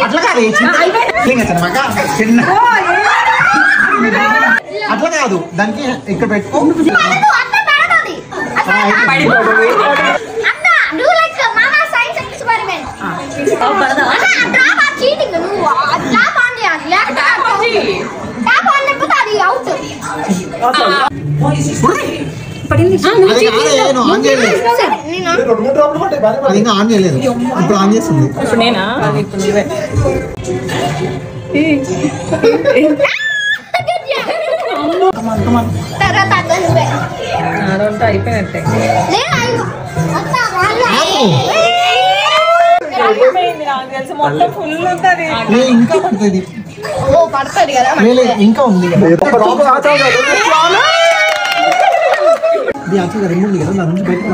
అట్లా కాదు చిన్న అట్లా కాదు దానికి ఇక్కడ పెట్టుకో ఆన్ చేయలేదు ఇప్పుడు ఆన్ చేస్తుంది ఇప్పుడు నేనా ఇప్పుడు నువ్వే అదంతా అయిపోయినట్టే నాకు తెలిసి మొత్తం ఫుల్ ఉంటుంది ఇంకా పడుతుంది పడుతుంది కదా ఇంకా ఉంది రిమూవ్ కదా దాని నుంచి బయటకు